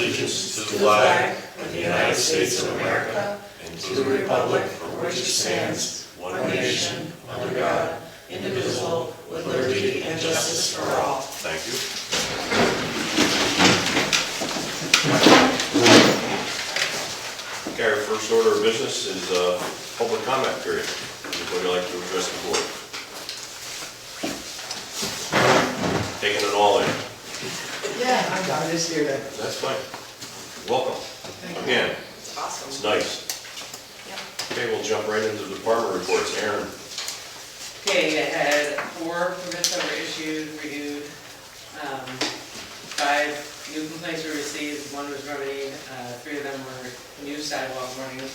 allegiance to the flag of the United States of America and to the republic for which it stands, one nation, under God, indivisible, with liberty and justice for all. Thank you. Okay, our first order of business is public comment period. Anybody like to address the board? Taking it all in. Yeah, I'm just here to. That's fine. Welcome. Again. It's awesome. It's nice. Okay, we'll jump right into the department reports. Aaron. Okay, I had 4 permits that were issued, renewed. 5 new complaints were received, 1 was remedied, 3 of them were new sidewalk running.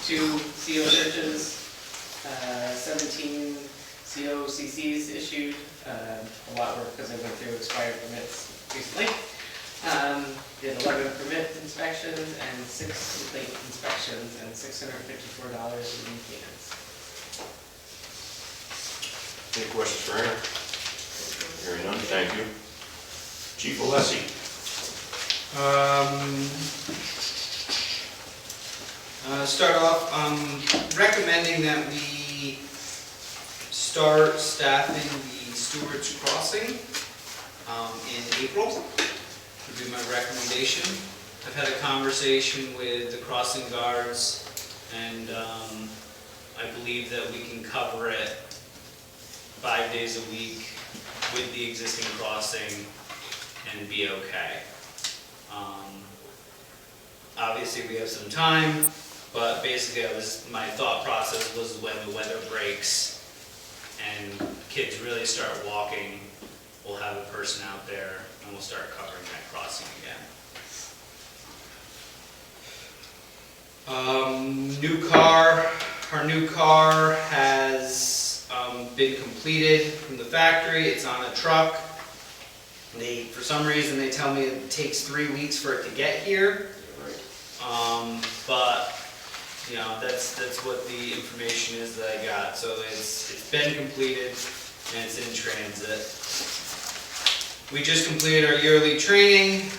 2 CO searches, 17 COCCs issued. A lot were because I went through expired permits recently. Did 11 permit inspections and 6 complaint inspections and $654 in payments. Any questions for Aaron? Hearing none, thank you. Chief Alessi. Start off recommending that we start staffing the Stewart's Crossing in April. Would be my recommendation. I've had a conversation with the crossing guards, and I believe that we can cover it 5 days a week with the existing crossing and be okay. Obviously we have some time, but basically my thought process was when the weather breaks and kids really start walking, we'll have a person out there and we'll start covering that crossing again. Our new car has been completed from the factory. It's on a truck. For some reason they tell me it takes 3 weeks for it to get here. But you know, that's what the information is that I got. So it's been completed and it's in transit. We just completed our yearly training.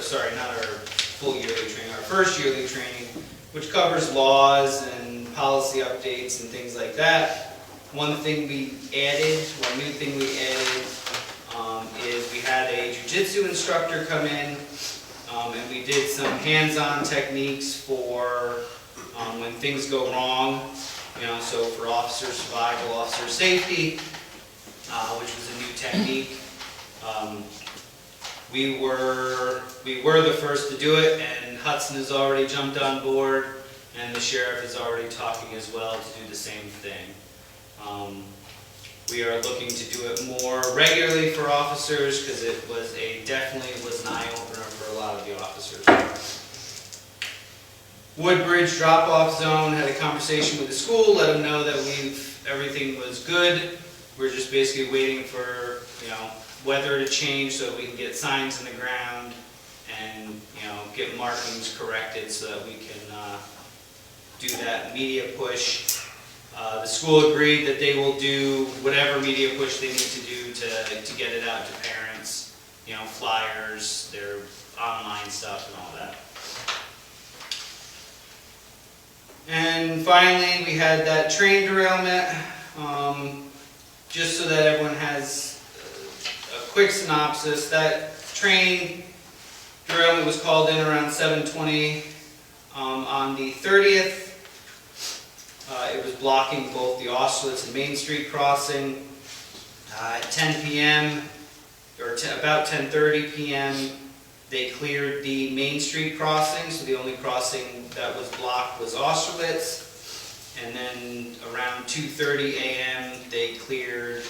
Sorry, not our full yearly training, our first yearly training, which covers laws and policy updates and things like that. One new thing we added is we had a jiu-jitsu instructor come in, and we did some hands-on techniques for when things go wrong, you know, so for officer survival, officer safety, which was a new technique. We were the first to do it, and Hudson has already jumped on board, and the sheriff is already talking as well to do the same thing. We are looking to do it more regularly for officers because it definitely was an eye-opener for a lot of the officers. Woodbridge drop-off zone, had a conversation with the school, let them know that everything was good. We're just basically waiting for, you know, weather to change so we can get signs in the ground and, you know, get markings corrected so that we can do that media push. The school agreed that they will do whatever media push they need to do to get it out to parents, you know, flyers, their online stuff and all that. And finally, we had that train derailment. Just so that everyone has a quick synopsis, that train derailment was called in around 7:20 on the 30th. It was blocking both the Austerlitz and Main Street crossing. At 10 p.m. or about 10:30 p.m. they cleared the Main Street crossing, so the only crossing that was blocked was Austerlitz. And then around 2:30 a.m. they cleared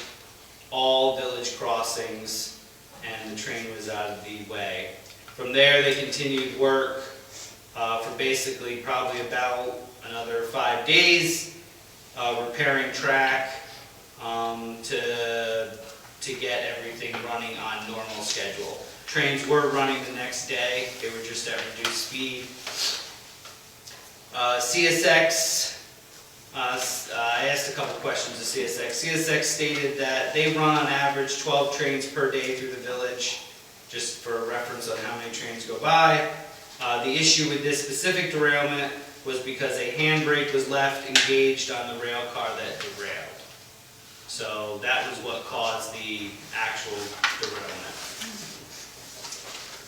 all village crossings and the train was out of the way. From there they continued work for basically probably about another 5 days, repairing track to get everything running on normal schedule. Trains were running the next day, they were just at reduced speed. CSX, I asked a couple questions to CSX. CSX stated that they run on average 12 trains per day through the village. just for a reference on how many trains go by. The issue with this specific derailment was because a handbrake was left engaged on the rail car that derailed. So that was what caused the actual derailment.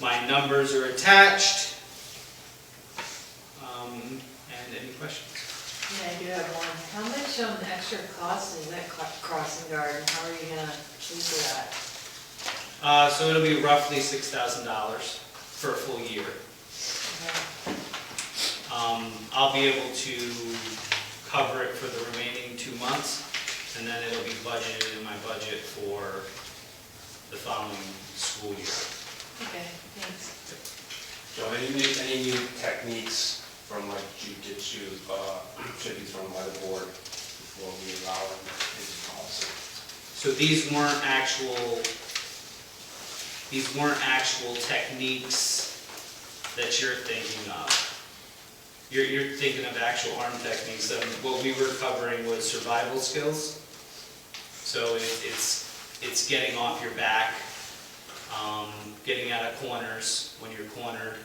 My numbers are attached. And any questions? Yeah, I do have one. How much extra cost is that crossing guard, and how are you gonna pay for that? So it'll be roughly $6,000 for a full year. Okay. I'll be able to cover it for the remaining 2 months, and then it'll be budgeted in my budget for the following school year. Okay, thanks. Joe, any new techniques from like jujitsu should be thrown by the board before we allow them into policy? So these weren't actual techniques that you're thinking of. You're thinking of actual arm techniques. What we were covering was survival skills. So it's getting off your back, getting out of corners when you're cornered,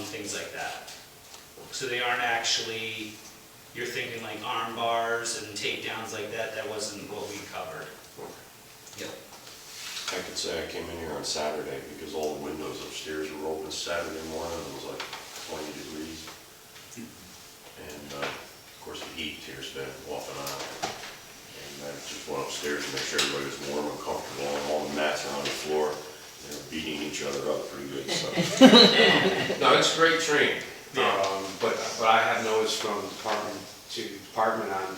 things like that. So they aren't actually, you're thinking like arm bars and takedowns like that. That wasn't what we covered. Yep. I could say I came in here on Saturday because all the windows upstairs were open Saturday morning. It was like 20 degrees. And of course the heat here's been off and on. And I just went upstairs to make sure everybody was warm and comfortable, and all the mats are on the floor. They were beating each other up pretty good. So. No, it's great training. Yeah. But I have noticed from department to department on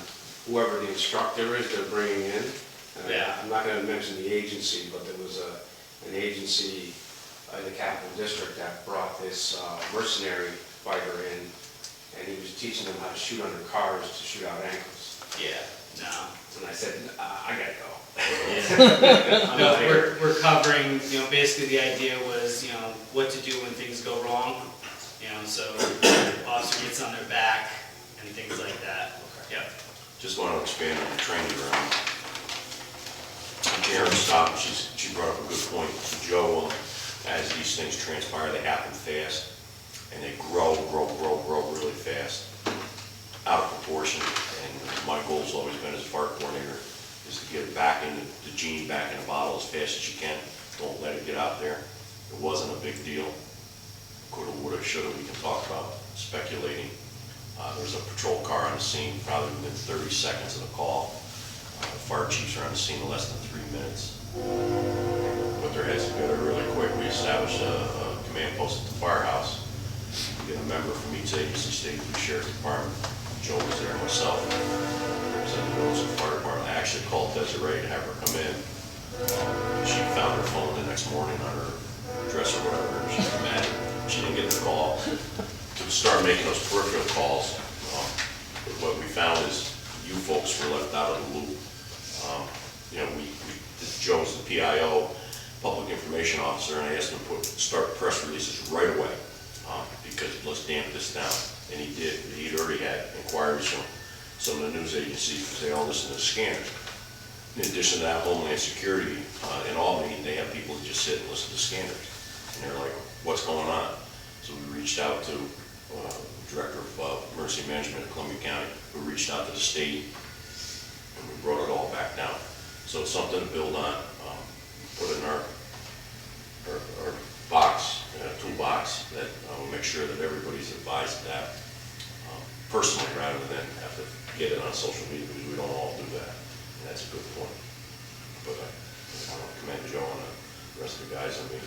whoever the instructor is they're bringing in. Yeah. I'm not going to mention the agency, but there was an agency in the Capital District that brought this mercenary fighter in, and he was teaching them how to shoot under cars to shoot out ankles. Yeah, no. And I said, I gotta go. Yeah. No, we're covering, basically the idea was, what to do when things go wrong. So the officer gets on their back and things like that. Yep. Just want to expand on the training around. Karen stopped, she brought up a good point. Joe, as these things transpire, they happen fast, and they grow really fast, out of proportion. And my goal's always been as a fire coordinator is to get it back into the genie back in the bottle as fast as you can. Don't let it get out there. It wasn't a big deal. Coulda, woulda, shoulda, we can talk about speculating. There was a patrol car on the scene probably within 30 seconds of the call. Fire chiefs are on the scene in less than 3 minutes. Put their heads together really quick. We established a command post at the firehouse. We get a member from each agency, stayed with the sheriff's department. Joe was there, myself, representing the Wilson Fire Department. I actually called Desiree to have her come in. She found her phone the next morning on her dresser or whatever. She was mad. She didn't get the call. To start making those peripheral calls, what we found is you folks were left out of the loop. Joe's the PIO, Public Information Officer, and I asked him to start press releases right away because let's damp this down. And he did. He'd already had inquiries from some of the news agencies because they all listen to the scanners. In addition to that, Homeland Security in Albany, they have people that just sit and listen to scanners. And they're like, what's going on? So we reached out to the Director of Emergency Management in Columbia County. We reached out to the state, and we brought it all back down. So it's something to build on. Put in our box, toolbox, that we'll make sure that everybody's advised of that personally rather than have to get it on social media, because we don't all do that. And that's a good point. But I want to commend Joe and the rest of the guys. I mean,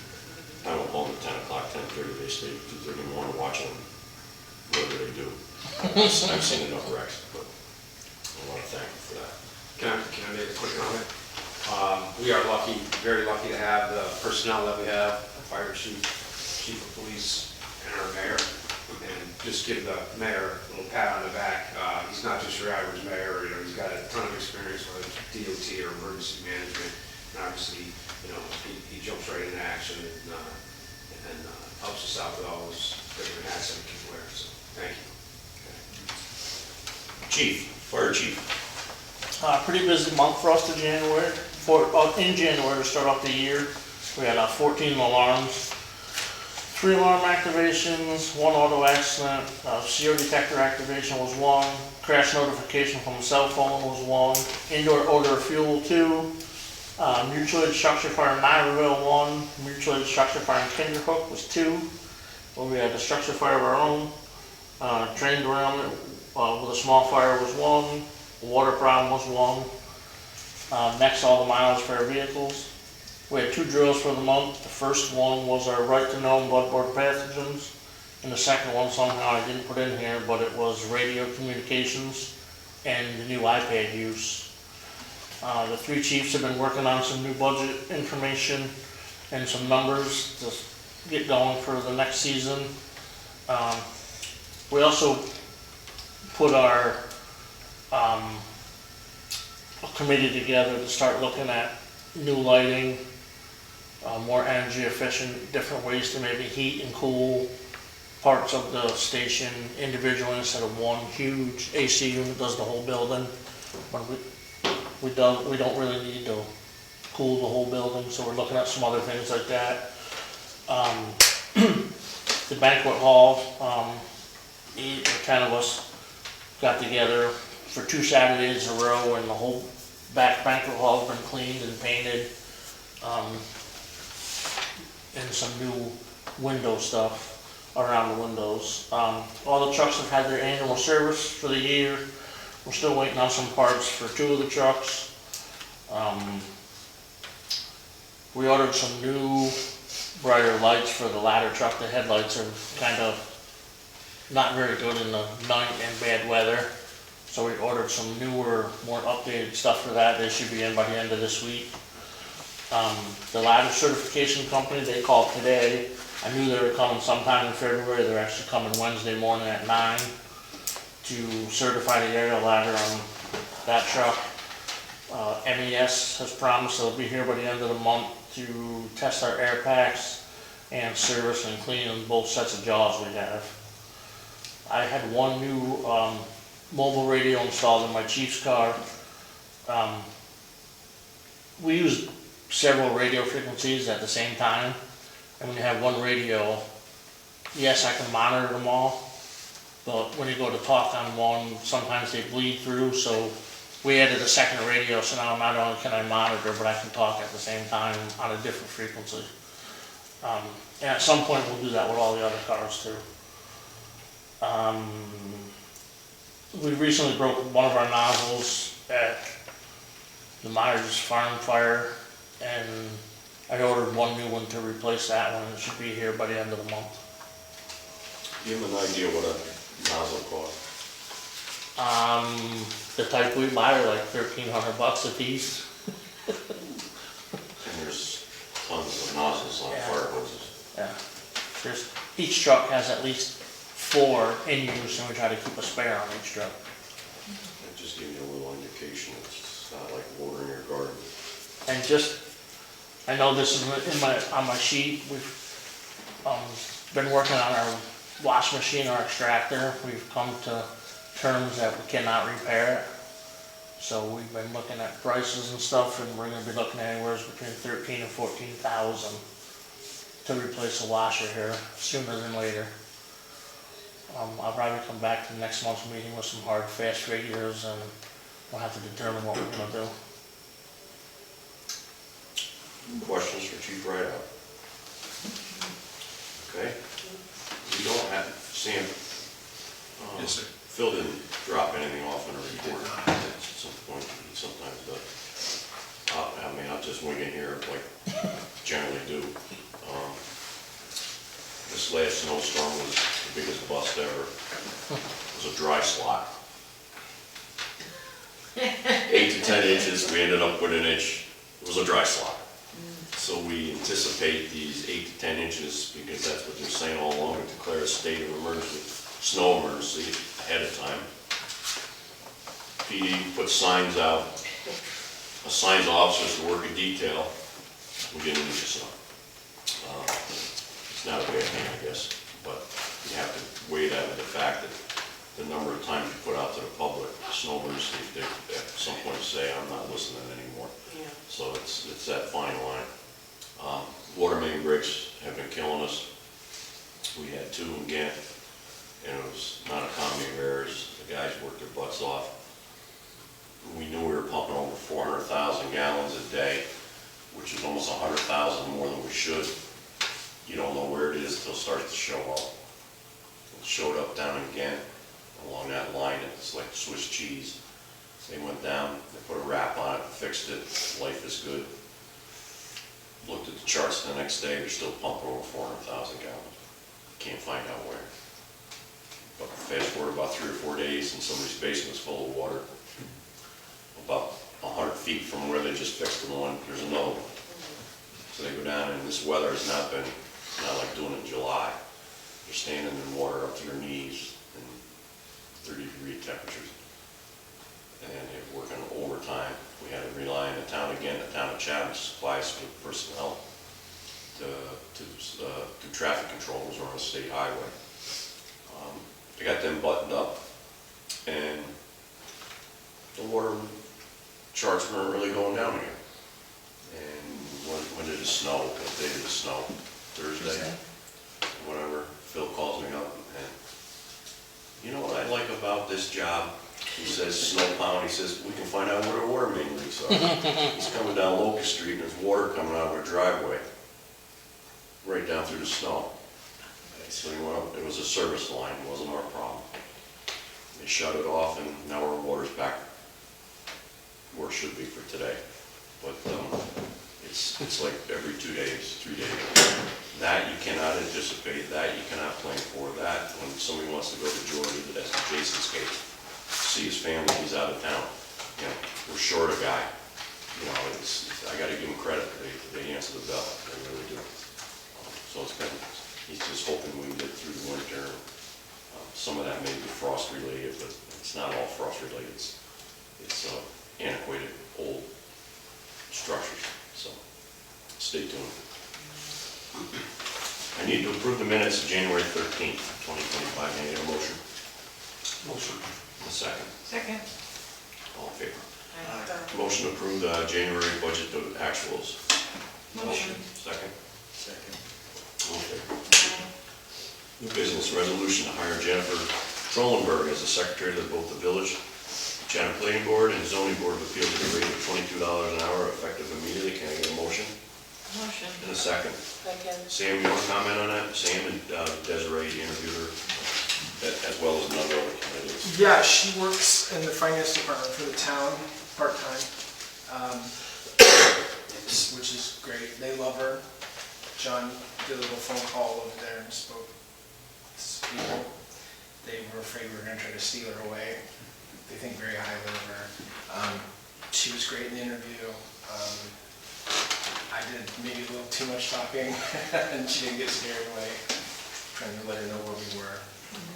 I went home at 10 o'clock, 10:30, they stayed 2:30 in the morning watching them, whatever they do. I've seen enough wrecks, but I want to thank you for that. Can I make a quick comment? We are lucky, very lucky to have the personnel that we have, the fire chief, chief of police, and our mayor. And just give the mayor a little pat on the back. He's not just your average mayor, he's got a ton of experience, whether it's DOT or emergency management. And obviously, he jumps right into action and helps us out with all those different hats that we can wear. So, thank you. Chief, fire chief. Pretty busy month for us in January to start off the year. We had 14 alarms, 3 alarm activations, 1 auto accident, CO detector activation was 1, crash notification from a cell phone was 1, indoor odor of fuel 2, mutual aid structure fire in Niverville 1, mutual aid structure fire in Kinderhook was 2. Well, we had the structure fire of our own, train derailment with a small fire was 1, water problem was 1. Next, all the mileage for our vehicles. We had 2 drills for the month. The first one was our right to know bloodborne pathogens, and the second one somehow I didn't put in here, but it was radio communications and the new iPad use. The 3 chiefs have been working on some new budget information and some numbers to get going for the next season. We also put our a committee together to start looking at new lighting, more energy efficient, different ways to maybe heat and cool parts of the station individually instead of one huge AC unit does the whole building. When we don't really need to cool the whole building, so we're looking at some other things like that. The banquet hall, 8 or 10 of us got together for 2 Saturdays in a row, and the whole back banquet hall has been cleaned and painted, and some new window stuff around the windows. All the trucks have had their annual service for the year. We're still waiting on some parts for 2 of the trucks. We ordered some new brighter lights for the ladder truck. The headlights are kind of not very good in the night and bad weather. So we ordered some newer, more updated stuff for that. They should be in by the end of this week. The ladder certification company, they called today. I knew they were coming sometime in February. They're actually coming Wednesday morning at 9 to certify the aerial ladder on that truck. MES has promised they'll be here by the end of the month to test our air packs and service and clean both sets of jaws we have. I had 1 new mobile radio installed in my Chief's car. We use several radio frequencies at the same time, and when you have 1 radio, yes, I can monitor them all, but when you go to talk on one, sometimes they bleed through, so we added a second radio, so now not only can I monitor, but I can talk at the same time on a different frequency. And at some point we'll do that with all the other cars too. We recently broke one of our nozzles at the Myers Farm Fire, and I ordered 1 new one to replace that one, and it should be here by the end of the month. Do you have an idea what a nozzle costs? The type we buy are like $1,300 a piece. And there's tons of nozzles on Yeah. fire hoses. Yeah. Each truck has at least 4 in use, and we try to keep a spare on each truck. That just gives you a little indication. It's not like watering your garden. And just, I know this is on my sheet, we've been working on our wash machine, our extractor. We've come to terms that we cannot repair it. So we've been looking at prices and stuff, and we're gonna be looking at anywhere between $13,000 and $14,000 to replace the washer here sooner than later. I'll probably come back to the next month's meeting with some hard, fast figures, and we'll have to determine what we're gonna do. Questions for Chief Rideout? Okay. We don't have, Sam. Yes, sir. Phil didn't drop anything off in a report. At some point, he sometimes does. I mean, I'll just wing it here like generally do. This last snowstorm was the biggest bust ever. It was a dry slot. 8 to 10 inches, we ended up with 1 inch. It was a dry slot. So we anticipate these 8 to 10 inches because that's what they're saying all along, to declare a state of emergency, snow emergency ahead of time. PD put signs out, assigns officers to work a detail. We get 1 inch of snow. It's not a bad thing, I guess, but you have to weigh that with the fact that the number of times you put out to the public, snow emergency, they at some point say, I'm not listening anymore. Yeah. So it's that fine line. Water main breaks have been killing us. We had 2 in Ghent, and it was not a comedy of errors. The guys worked their butts off. We knew we were pumping over 400,000 gallons a day, which is almost 100,000 more than we should. You don't know where it is until it starts to show up. It showed up down in Ghent, along that line. It's like Swiss cheese. They went down, they put a wrap on it, fixed it. Life is good. Looked at the charts the next day, they're still pumping over 400,000 gallons. Can't find out where. But fast forward about 3 or 4 days, and somebody's basement's full of water. About 100 feet from where they just fixed the one, there's another one. So they go down, and this weather has not been, not like doing it in July. They're standing in water up to their knees in 30-degree temperatures. And they're working overtime. We had to rely on the town again, the town of Chatham to supply us with personnel to do traffic controls on a state highway. They got them buttoned up, and the water charts weren't really going down again. And when did it snow? What day did it snow? Thursday? Whatever. Phil calls me up, and you know what I like about this job? He says, snow pound, he says, we can find out where the water main leaks are. He's coming down Locust Street, and there's water coming out of our driveway, right down through the snow. So he went up, it was a service line, it wasn't our problem. They shut it off, and now our water's back where it should be for today. But it's like every 2 days, 3 days. That you cannot anticipate, that you cannot plan for, that when somebody wants to go to Georgia, that's Jason's case. See his family, he's out of town. You know, we're short a guy. You know, I got to give him credit. They answer the bell. They really do. So he's just hoping we can get through the winter. Some of that may be frost related, but it's not all frost related. It's antiquated, old structures. So stay tuned. I need to approve the minutes of January 13th, 2025. Can I get a motion? Motion. A second. Second. All in favor? Aye. Motion to approve the January budget to actuals. Motion. Second. Second. All in favor? New business resolution to hire Jennifer Trollenberg as the secretary of both the village, Chatham Planning Board, and Zoning Board of Appeals at a rate of $22 an hour effective immediately. Can I get a motion? Motion. And a second. Second. Sam, you want to comment on that? Sam and Desiree interviewed her, as well as another other candidates. Yeah, she works in the finance department for the town, part-time, which is great. They love her. John did a little phone call over there and spoke to people. They were afraid we were going to try to steal her away. They think very highly of her. She was great in the interview. I did maybe a little too much talking, and she didn't get scared away, trying to let her know where we were.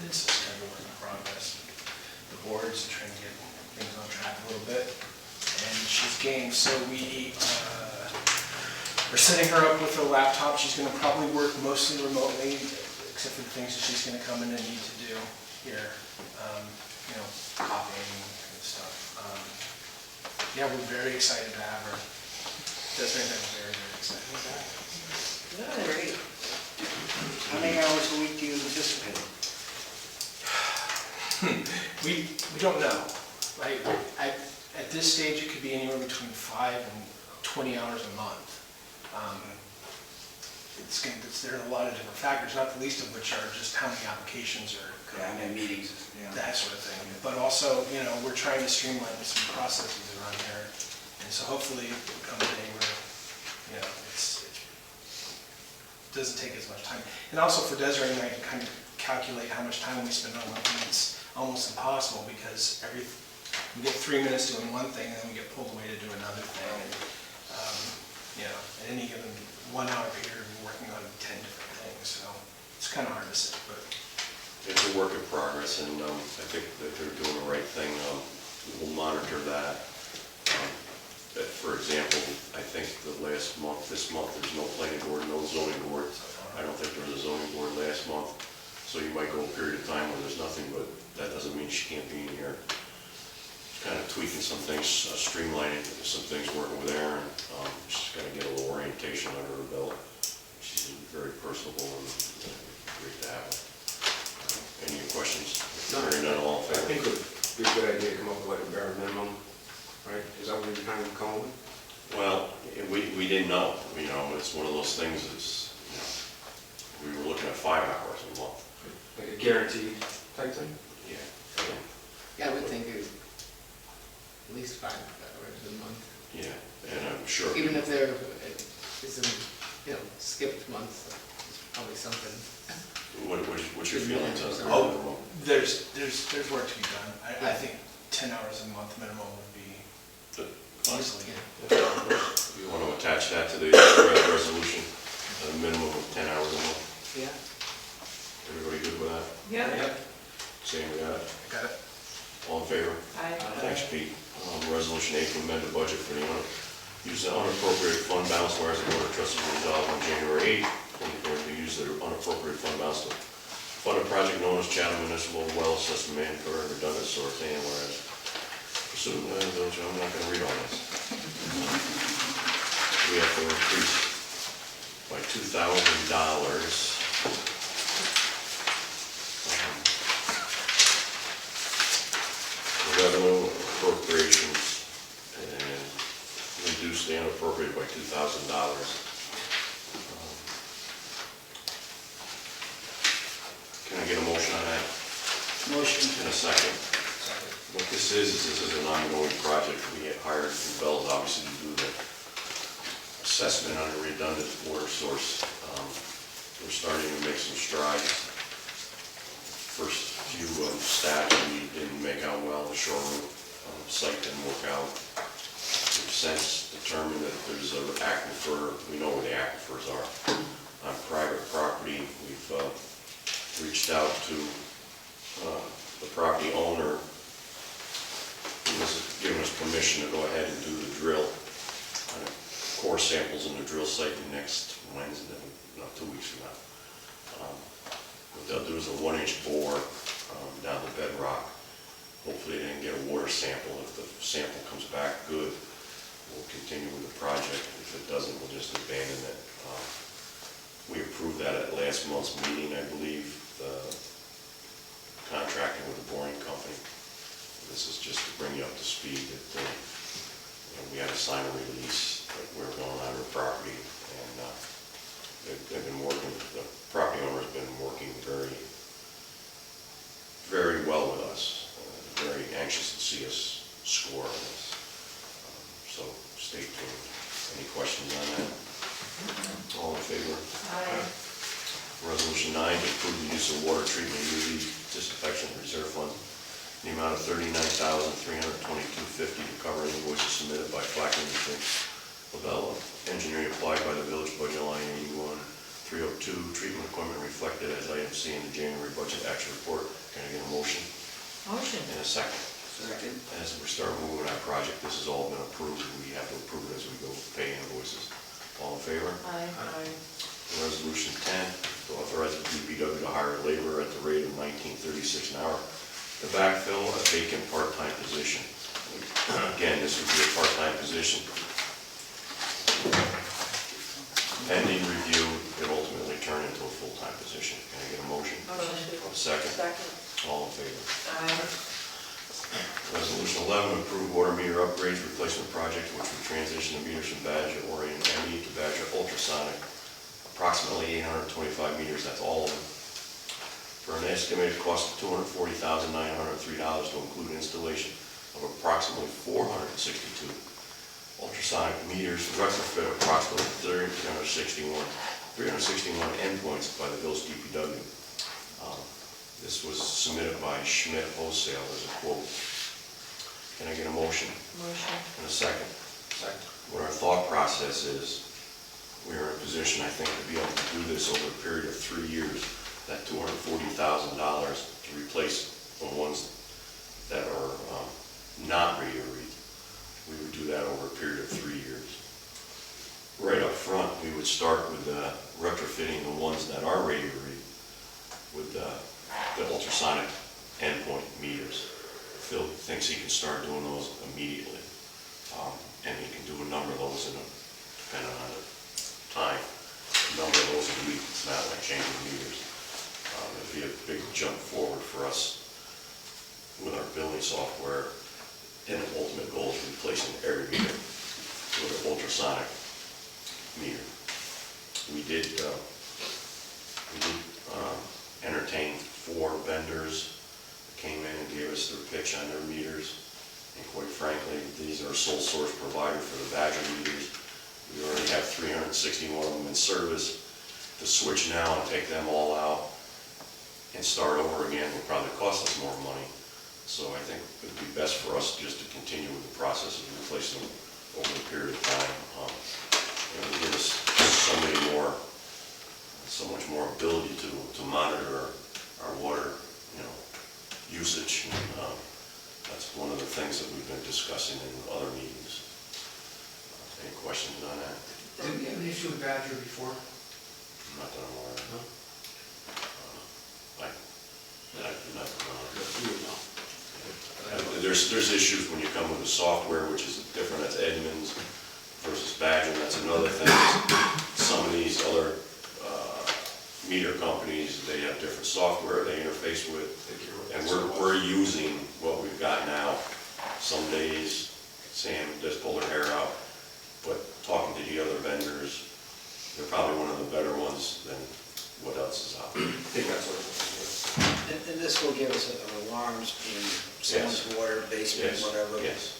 It's just kind of a work in progress. The board's trying to get things on track a little bit, and she's game. So we are setting her up with a laptop. She's going to probably work mostly remotely, except for the things that she's going to come in and need to do here, you know, copying and stuff. Yeah, we're very excited to have her. Desiree and I are very, very excited. Great. How many hours a week do you anticipate? We don't know. At this stage, it could be anywhere between 5 and 20 hours a month. There are a lot of different factors, not the least of which are just how many applications are coming in, meetings, that sort of thing. But also, you know, we're trying to streamline some processes around here, and so hopefully it'll come a day where, you know, it doesn't take as much time. And also for Desiree and I to kind of calculate how much time we spend on one thing, it's almost impossible because we get 3 minutes doing one thing and then we get pulled away to do another thing. And, you know, at any given 1 hour period, we're working on 10 different things, so it's kind of hard to say, but. It's a work in progress, and I think that they're doing the right thing. We'll monitor that. For example, I think this month, there's no planning board, no zoning board. I don't think there was a zoning board last month. So you might go a period of time where there's nothing, but that doesn't mean she can't be in here. Kind of tweaking some things, streamlining some things, working with Aaron. She's got to get a little orientation under her belt. very personable and great to have him. Any questions? Hearing none, all in I favor? think it would be a good idea to come up with like a bare minimum, right? Is that what you're kind of coming with? Well, we didn't know, it's one of those things, it's, we were looking at 5 hours a month. Like a guaranteed type thing? Yeah. Yeah, I would think it at least 5 hours a month. Yeah, and I'm sure. Even if there is a, skipped month, it's probably something. What's your feelings on it? Oh, there's work to be done. I think 10 hours a month minimum would be easily. You want to attach that to the resolution, a minimum of 10 hours a month? Yeah. Everybody good with that? Yeah. Sam, we got it? Got it? All in favor? I, Thanks, Pete. Resolution 8 to amend the budget for the use the unappropriated fund balance, whereas the Board of Trustees resolved on January 8th, to use the unappropriated fund balance to fund a project known as Chatham Municipal Well System Mandatory Redundant Source, and whereas pursuant to the village, I'm not going to read all this. We have to increase by $2,000. The revenue appropriations and reduce the unappropriated by $2,000. Can I get a motion on that? Motion. In a second. What this is an ongoing project. We get hired from Bell's obviously to do the assessment on a redundant water source. We're starting to make some strides. First few stats we didn't make out well. The shore site didn't work out. We've since determined that there's an aquifer. We know where the aquifers are. On private property, we've reached out to the property owner, who has given us permission to go ahead and do the drill. Core samples in the drill site next Wednesday, not 2 weeks from now. What they'll do is a 1-inch bore down the bedrock. Hopefully they can get a water sample. If the sample comes back good, we'll continue with the project. If it doesn't, we'll just abandon it. We approved that at last month's meeting, I believe, contracting with the boring company. This is just to bring you up to speed that we had to sign a release that we're going on their property, and they've been working, the property owner's been working very, very well with us, very anxious to see us score on this. So stay tuned. Any questions on that? All in favor? I, Resolution 9 to approve the use of water treatment UV disinfection reserve fund in the amount of $39,322.50 to cover invoices submitted by Flacker Lavelle Engineering applied by the village budget line 81302. Treatment equipment reflected as item C in the January budget action report. Can I get a motion? motion. And a second. Second. As we start moving that project, this has all been approved. We have to approve it as we go pay invoices. All in favor? I, Resolution 10, to authorize the DPW to hire a laborer at the rate of $19.36 an hour to backfill a vacant part-time position. Again, this would be a part-time position. Pending review, it ultimately turn into a full-time position. Can I get a motion? motion. A second? Second. All in favor? I, Resolution 11, approve water meter upgrades replacement project, which would transition the meters from Badger Orient ME to Badger Ultrasonic. Approximately 825 meters, that's all of them, for an estimated cost of $240,903 to include installation of approximately 462 ultrasonic meters, retrofit approximately 361 endpoints by the village DPW. This was submitted by Schmidt Wholesale as a quote. Can I get a motion? motion. And a second? Second. What our thought process is, we are in a position, I think, to be able to do this over a period of 3 years, that $240,000 to replace the ones that are not ready to read. We would do that over a period of 3 years. Right up front, we would start with retrofitting the ones that are ready to read with the ultrasonic endpoint meters. Phil thinks he can start doing those immediately, and he can do a number of those depending on the time. number of those a week. It's not like changing meters. It'd be a big jump forward for us with our billing software, and the ultimate goal is replacing every meter with an ultrasonic meter. We did entertain 4 vendors that came in and gave us their pitch on their meters. And quite frankly, these are sole source provider for the Badger meters. We already have 361 of them in service. To switch now and take them all out and start over again will probably cost us more money. So I think it would be best for us just to continue with the process of replacing them over a period of time. It will give us so much more ability to monitor our water, usage. And, that's one of the things that we've been discussing in other meetings. Any questions on that? Didn't we have an issue with Badger before? Not that I'm aware of. No? There's issues when you come with the software, which is different. That's Edmunds versus Badger. That's another thing. Some of these other meter companies, they have different software they interface with, and we're using what we've got now. Some days, Sam just pull their hair out, but talking to the other vendors, they're probably one of the better ones than what else is out there. I think that's what it was. And this will give us alarms in someone's water, basement, Yes, whatever. yes,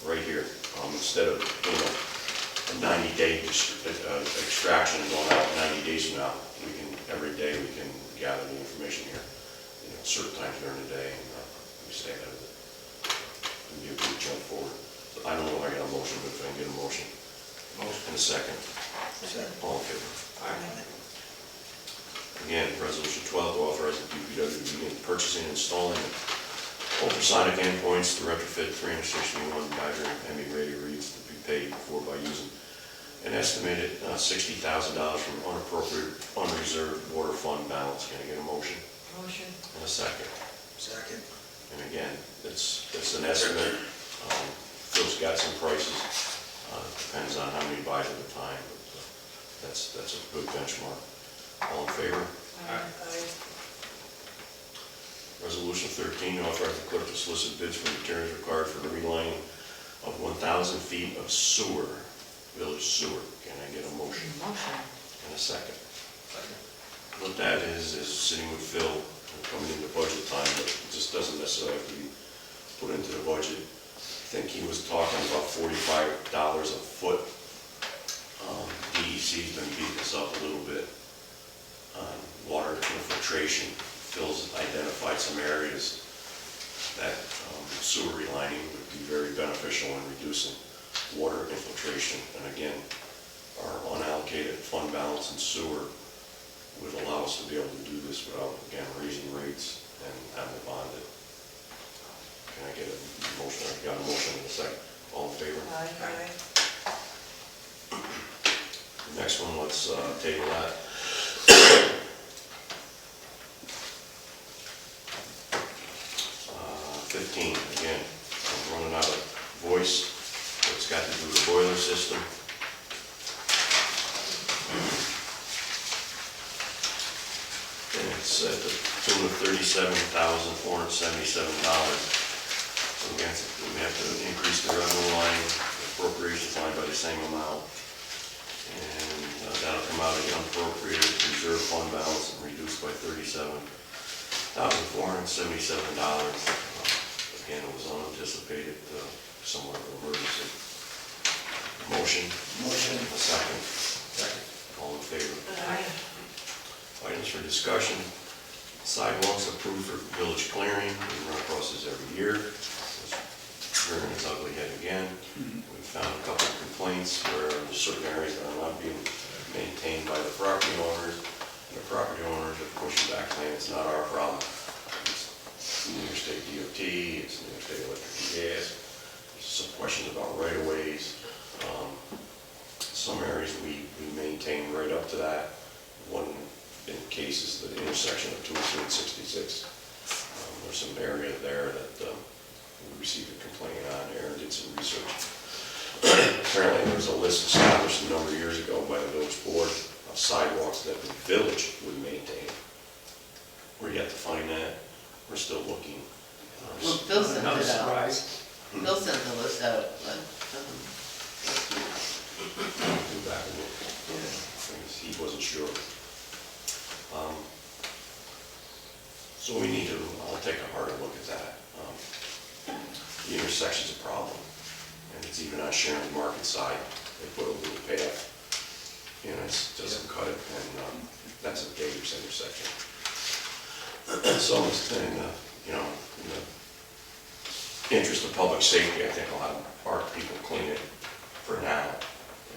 right here. Instead of, a 90-day extraction going out 90 days from now, every day we can gather the information here, certain times during the day, and we stay ahead of it. It'd be a big jump forward. So I don't know if I got a motion, but if I can get a motion. Motion in a second. Second. All in favor? Again, resolution 12 to authorize the DPW to begin purchasing and installing ultrasonic endpoints to retrofit 361 Badger ME radio reads to be paid for by using an estimated $60,000 from unreserved water fund balance. Can I get a motion? Motion. And a second. Second. And again, it's an estimate. Phil's got some prices. Depends on how many he buys at a time, but that's a good benchmark. All in favor? Aye. Resolution 13, authorize the clerk to solicit bids for materials required for the relining of 1,000 feet of sewer, village sewer. Can I get a motion? Motion. And a second. What that is sitting with Phil, coming into budget time, but it just doesn't necessarily have to be put into the budget. I think he was talking about $45 a foot. DEC's been beating us up a little bit on water infiltration. Phil's identified some areas that sewer relining would be very beneficial in reducing water infiltration. And again, our unallocated fund balance in sewer would allow us to be able to do this without, again, raising rates and having it bonded. Can I get a motion? I've got a motion in a second. All in favor? Aye. Next one, let's table that. 15, again, I'm running out of voice. It's got to do with the boiler system. And it's at the tune of $37,477. So again, we have to increase the revenue line, the appropriations line by the same amount. And that'll come out of the unappropriated reserve fund balance and reduced by $37,477. Again, it was unanticipated, somewhat of an emergency. Motion? Motion. A second? Second. All in favor? Aye. Items for discussion. Sidewalks approved for village clearing. We run across this every year. It's rearing its ugly head again. We found a couple of complaints where certain areas are not being maintained by the property owners. And the property owners are pushing back saying it's not our problem. It's New York State DOT, it's New York State Electric and Gas. There's some questions about right-of-ways. Some areas we maintain right up to that. One in case is the intersection of 202 and 66. There's some area there that we received a complaint on. Aaron did some research. Apparently there was a list established a number of years ago by the village board of sidewalks that the village would maintain. We're yet to find that. We're still looking. Well, Phil sent Not a it out, right? surprise. Phil sent the list out, Do that and look. Because he wasn't sure. So we need to, I'll take a harder look at that. The intersection's a problem, and it's even on Sharon Market side. They put a little path, and it doesn't cut it, and that's a dangerous intersection. So, in the interest of public safety, I think a lot of our people clean it for now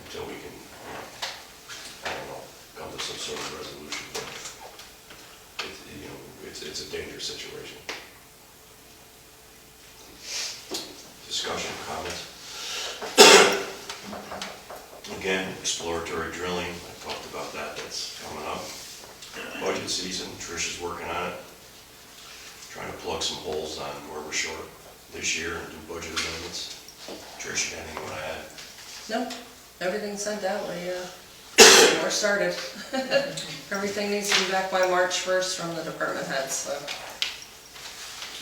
until we can, I don't know, come to some sort of resolution. But it's a dangerous situation. Discussion, comments? Again, exploratory drilling, I talked about that, that's coming up. Budget season, Trish is working on it. Trying to plug some holes on where we're short this year and do budget amendments. Trish, you got anything you want to add? Nope, everything's sent out, we're started. Everything needs to be back by March 1st from the department heads, so.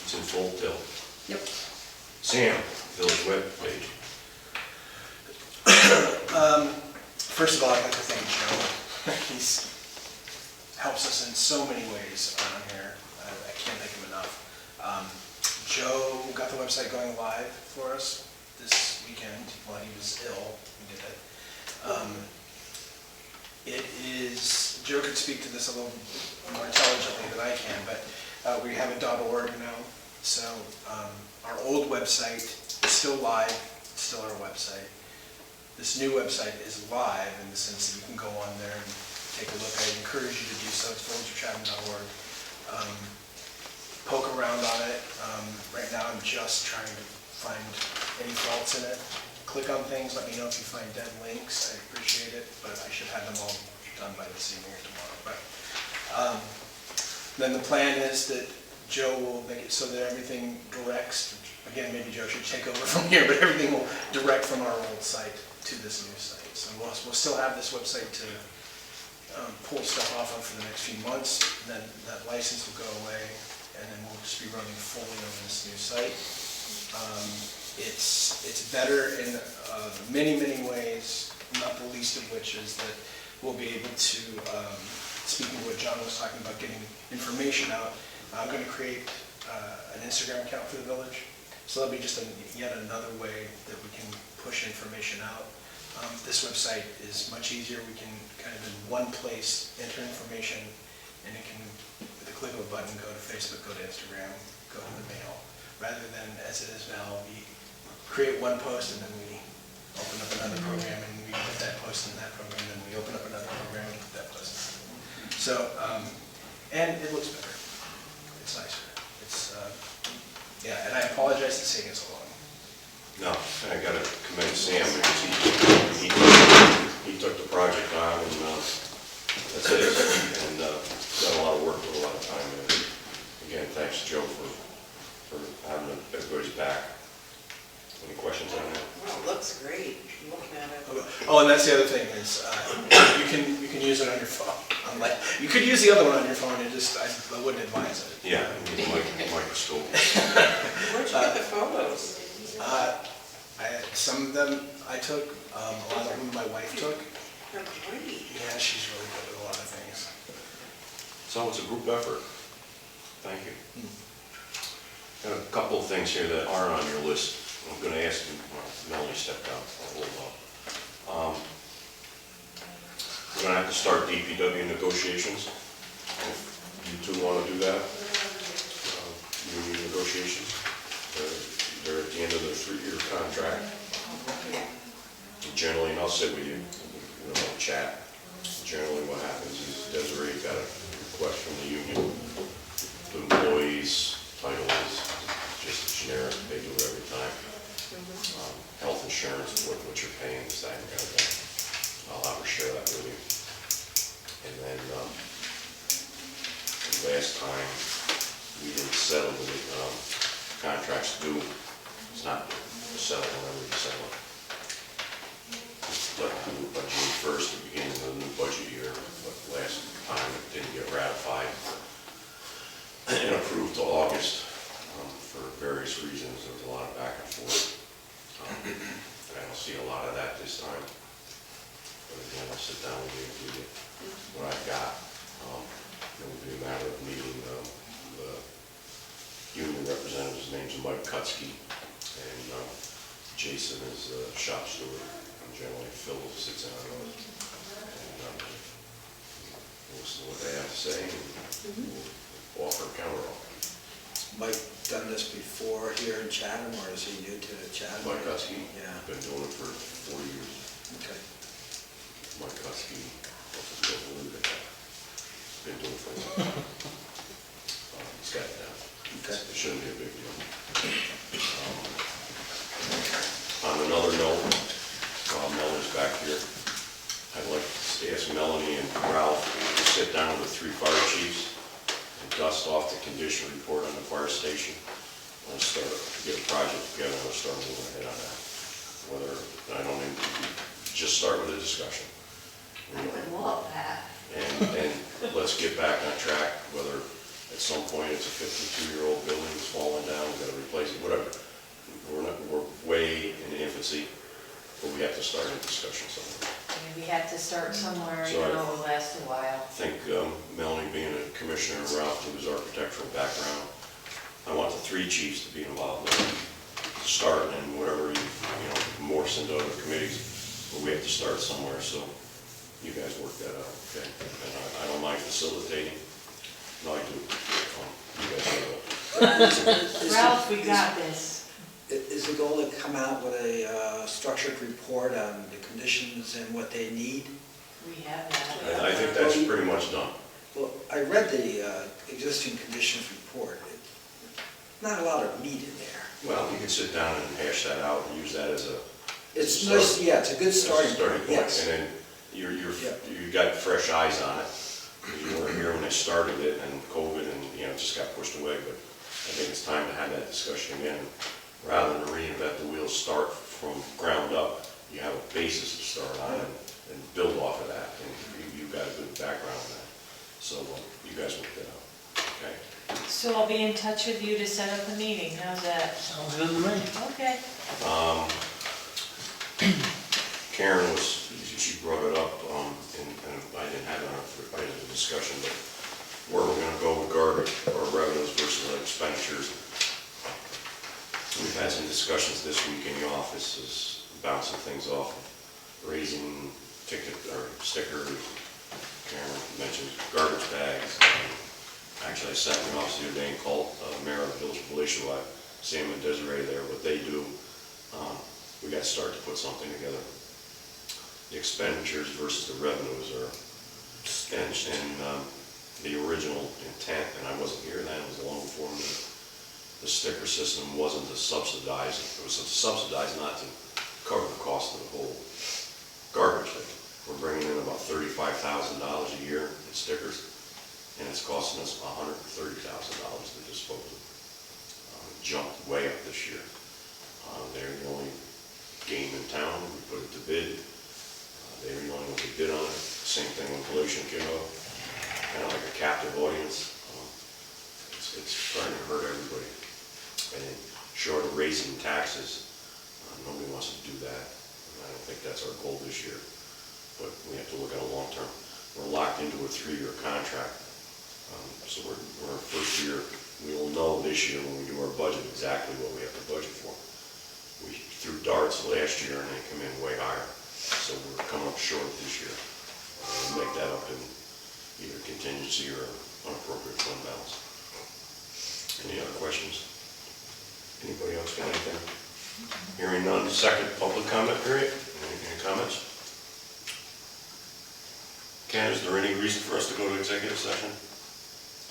It's in full tilt. Yep. Sam, village web page. First of all, I'd like to thank Joe. He's helps us in so many ways around here. I can't thank him enough. Joe got the website going live for us this weekend while he was ill. We did it. It is, Joe could speak to this a little more intelligently than I can, but we have a .org now. So our old website is still live, still our website. This new website is live in the sense that you can go on there and take a look. I encourage you to do so. It's villageofchatham.org. Poke around on it. Right now I'm just trying to find any faults in it. Click on things, let me know if you find dead links. I appreciate it, but I should have them all done by this evening or tomorrow. But then the plan is that Joe will make it so that everything directs, again, maybe Joe should take over from here, but everything will direct from our old site to this new site. So we'll still have this website to pull stuff off of for the next few months. Then that license will go away, and then we'll just be running fully on this new site. It's better in many, many ways, not the least of which is that we'll be able to, speaking of what John was talking about, getting information out, I'm going to create an Instagram account for the village. So that'll be just yet another way that we can push information out. This website is much easier. We can kind of in one place enter information, and it can, with the click of a button, go to Facebook, go to Instagram, go to the mail, rather than as it is now, we create one post and then we open up another program and we put that post in that program, and then we open up another program and put that post in. So, and it looks better. It's nicer. It's, yeah, and I apologize it's taking so long. No, I gotta commend Sam because he took the project on, and that's it. And done a lot of work, with a lot of time. And again, thanks Joe for having everybody's back. Any questions on that? well, it looks great, I'm looking at it. Oh, and that's the other thing is you can use it on your phone. Unlike, you could use the other one on your phone. I wouldn't advise it. Yeah, I need a microscope. Where'd you get the photos? Some of them I took, a lot of them my wife took. They're great. Yeah, she's really good at a lot of things. So it's a group effort. Thank you. Got a couple of things here that aren't on your list. I'm going to ask you, Melanie stepped out, I'll hold off. We're going to have to start DPW negotiations. If you two want to do that, union negotiations. They're at the end of their 3-year contract. Generally, and I'll sit with you, we'll chat. Generally what happens is Desiree got a request from the union. The employees' title is just generic, they do it every time. Health insurance, what you're paying, this, that, and the other thing. I'll have her share that with you. And then, last time, we didn't settle the contracts due. It's not settled whenever you settle it. Let it do it by June 1st, the beginning of the new budget year. approved to August for various reasons. There was a lot of back and forth. I don't see a lot of that this time. But again, I'll sit down with you and give you what I've got. It will be a matter of meeting the union representative. His name's Mike Kutsky, and Jason is shop steward. And generally Phil sits in on those. And we'll listen to what they have to say, and we'll offer a counter offer. Mike done this before here in Chatham, or is he new to Chatham? Mike Kutsky, Yeah. been doing it for 4 years. Okay. Mike Kutsky, been doing it for a while. He's got it down. Okay. It shouldn't be a big deal. On another note, while Melanie's back here, I'd like to ask Melanie and Ralph to sit down with the 3 fire chiefs and dust off the condition report on the fire station. I'll start to get a project together and we'll start moving ahead on that. Whether, I don't even, just start with a discussion. I would love that. And let's get back on track, whether at some point it's a 52-year-old building that's falling down, we've got to replace it, whatever. We're way in the infancy, but we have to start a discussion somewhere. I mean, we have to start somewhere, So it'll last a while. I think Melanie being a commissioner, Ralph with his architectural background, I want the 3 chiefs to be involved in it. Start and whatever morphs into other committees, but we have to start somewhere, so you guys work that out, okay? And I don't mind facilitating. No, I do. You guys know Ralph, we got this. Is the goal to come out with a structured report on the conditions and what they need? We have that. that. I think that's pretty much done. Well, I read the existing conditions report. Not a lot of meat in there. Well, you can sit down and hash that out and use that as a... It's nice, yeah, it's a good starting point, yes. And then you got fresh eyes on it. You weren't here when they started it, and COVID, and it just got pushed away. But I think it's time to have that discussion again, rather than reinvent the wheel, start from ground up. You have a basis to start on and build off of that. And you've got a good background in that. So you guys work that out, okay? So I'll be in touch with you to set up a meeting, how's that? Sounds good to me. Okay. Karen she brought it up, and I didn't have it on a discussion, but where we're gonna go with garbage, or revenues versus expenditures. We've had some discussions this week in the office, is bouncing things off, raising ticket or stickers. Karen mentioned garbage bags. Actually, I sat in the office the other day and called Mayor of the Village of Glacier, Sam and Desiree there, what they do. We got to start to put something together. The expenditures versus the revenues are, and the original intent, and I wasn't here then, it was long before me, the sticker system wasn't to subsidize, it was to subsidize not to cover the cost of the whole garbage thing. We're bringing in about $35,000 a year in stickers, and it's costing us $130,000 to dispose of. Jumped way up this year. They're the only game in town. We put it to bid. They were the only ones that bid on it. Same thing when pollution came up. Kind of like a captive audience. It's starting to hurt everybody. And short of raising taxes, nobody wants to do that. And I don't think that's our goal this year. But we have to look at a long term. We're locked into a 3-year contract. So we're our first year. We will know this year when we do our budget exactly what we have to budget for. We threw darts last year and they come in way higher. So we're coming up short this year. We'll make that up in either contingency or unappropriate fund balance. Any other questions? Anybody else got anything? Hearing none. Second public comment period. Any comments? Ken, is there any reason for us to go to executive session?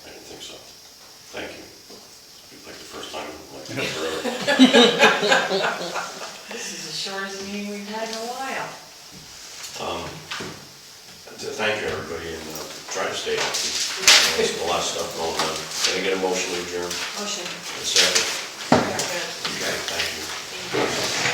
I didn't think so. Thank you. Like the first time, like forever. This is the shortest meeting we've had in a while. Thank you, everybody, and try to stay healthy. There's a lot of stuff going on. Can I get a motion to adjourn? Motion. A second? Okay, thank you.